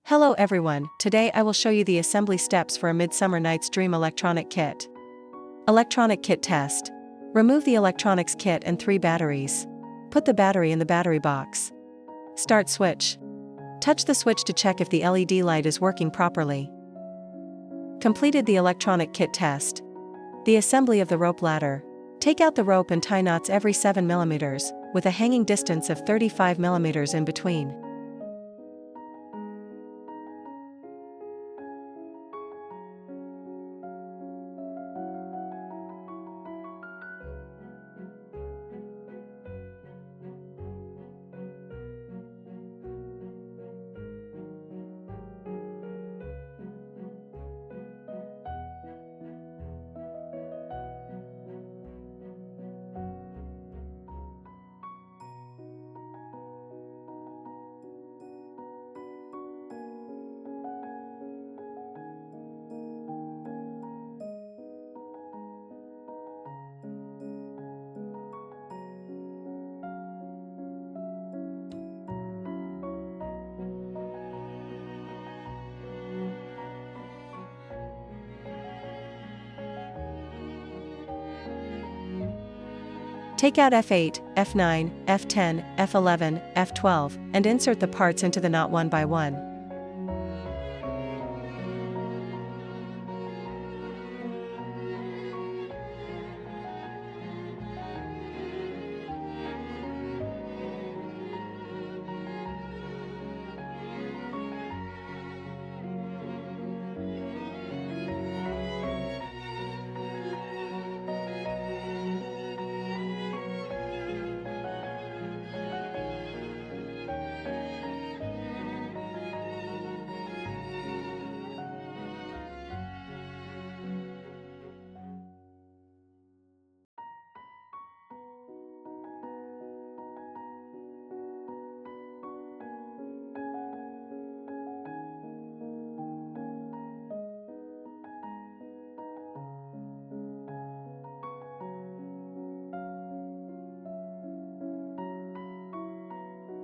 Hello everyone, today I will show you the assembly steps for a Midsummer Night's Dream electronic kit. Electronic kit test. Remove the electronics kit and 3 batteries. Put the battery in the battery box. Start switch. Touch the switch to check if the LED light is working properly. Completed the electronic kit test. The assembly of the rope ladder. Take out the rope and tie knots every 7 mm, with a hanging distance of 35 mm in between. Take out F8, F9, F10, F11, F12, and insert the parts into the knot one by one.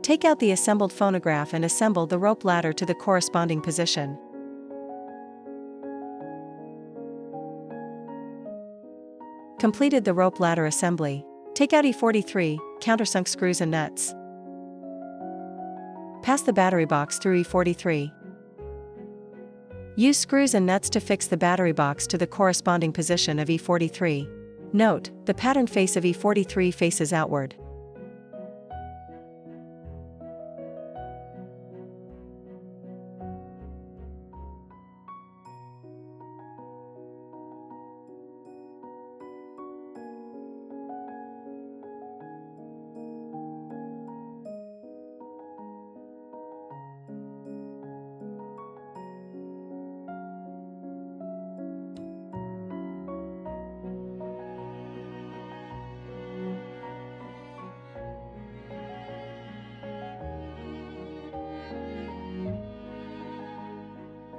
Take out the assembled phonograph and assemble the rope ladder to the corresponding position. Completed the rope ladder assembly. Take out E43, countersunk screws and nuts. Pass the battery box through E43. Use screws and nuts to fix the battery box to the corresponding position of E43. Note, the pattern face of E43 faces outward.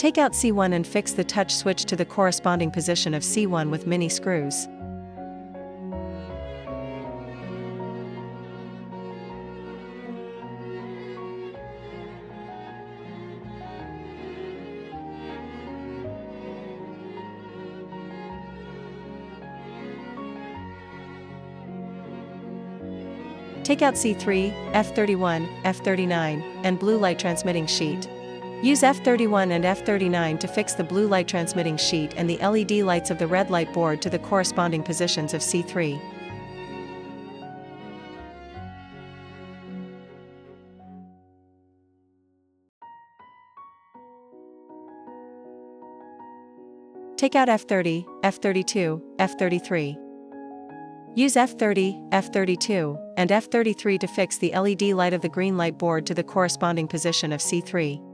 Take out C1 and fix the touch switch to the corresponding position of C1 with mini screws. Take out C3, F31, F39, and blue light transmitting sheet. Use F31 and F39 to fix the blue light transmitting sheet and the LED lights of the red light board to the corresponding positions of C3. Take out F30, F32, F33. Use F30, F32, and F33 to fix the LED light of the green light board to the corresponding position of C3.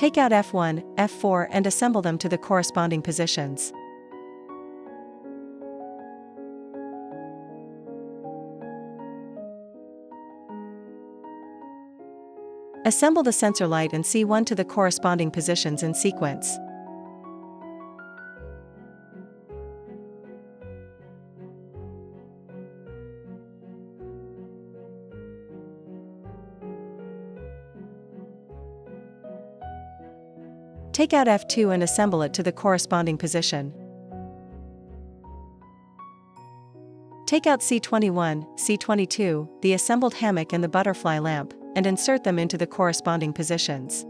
Take out F1, F4 and assemble them to the corresponding positions. Assemble the sensor light and C1 to the corresponding positions in sequence. Take out F2 and assemble it to the corresponding position. Take out C21, C22, the assembled hammock and the butterfly lamp, and insert them into the corresponding positions.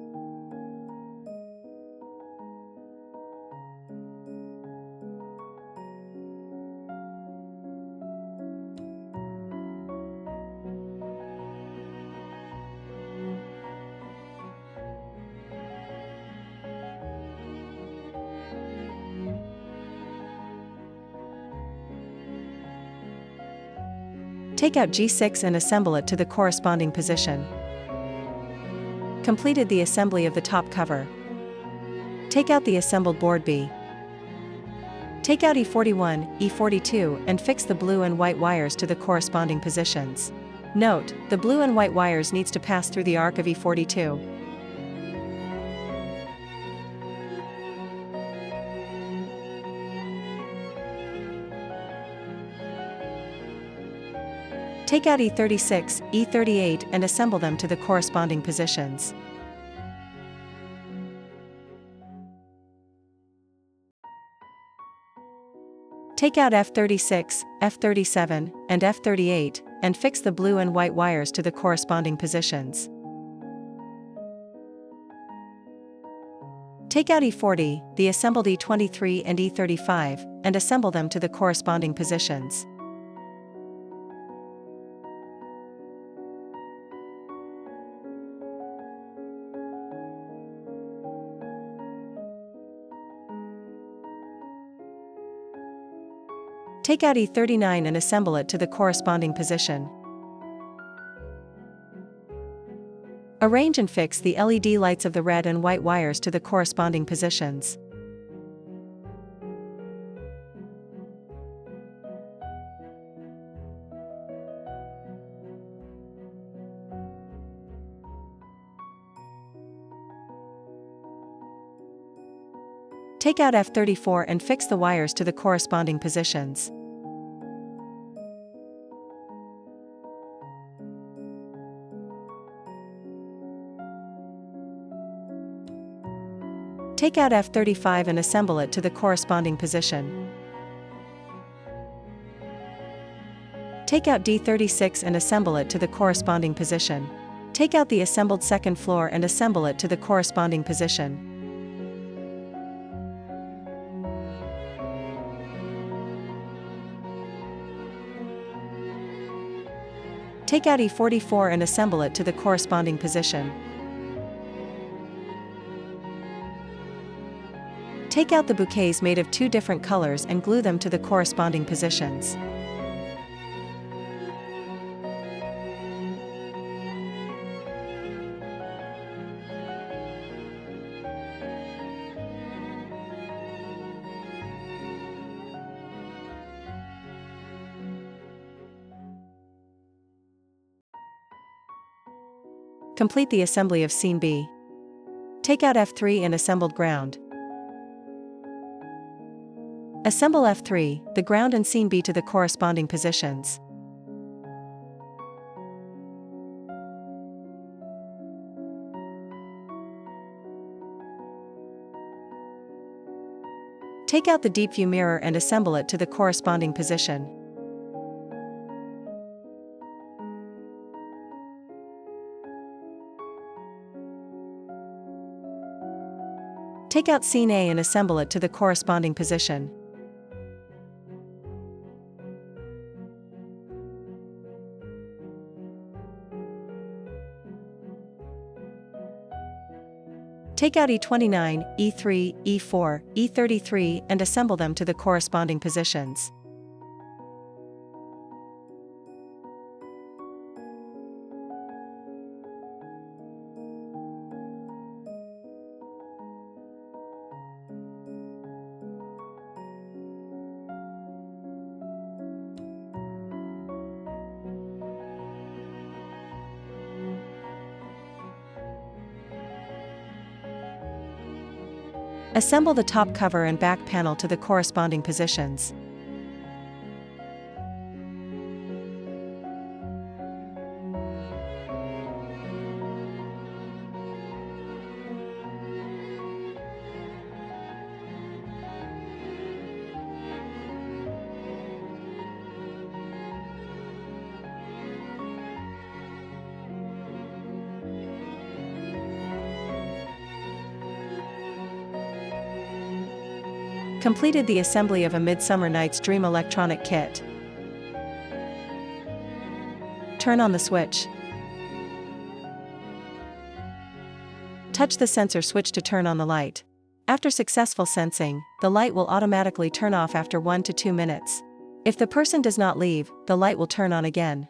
Take out G6 and assemble it to the corresponding position. Completed the assembly of the top cover. Take out the assembled board B. Take out E41, E42 and fix the blue and white wires to the corresponding positions. Note, the blue and white wires needs to pass through the arc of E42. Take out E36, E38 and assemble them to the corresponding positions. Take out F36, F37, and F38, and fix the blue and white wires to the corresponding positions. Take out E40, the assembled E23 and E35, and assemble them to the corresponding positions. Take out E39 and assemble it to the corresponding position. Arrange and fix the LED lights of the red and white wires to the corresponding positions. Take out F34 and fix the wires to the corresponding positions. Take out F35 and assemble it to the corresponding position. Take out D36 and assemble it to the corresponding position. Take out the assembled second floor and assemble it to the corresponding position. Take out E44 and assemble it to the corresponding position. Take out the bouquets made of two different colors and glue them to the corresponding positions. Complete the assembly of scene B. Take out F3 and assembled ground. Assemble F3, the ground and scene B to the corresponding positions. Take out the deep view mirror and assemble it to the corresponding position. Take out scene A and assemble it to the corresponding position. Take out E29, E3, E4, E33 and assemble them to the corresponding positions. Assemble the top cover and back panel to the corresponding positions. Completed the assembly of a Midsummer Night's Dream electronic kit. Turn on the switch. Touch the sensor switch to turn on the light. After successful sensing, the light will automatically turn off after 1 to 2 minutes. If the person does not leave, the light will turn on again.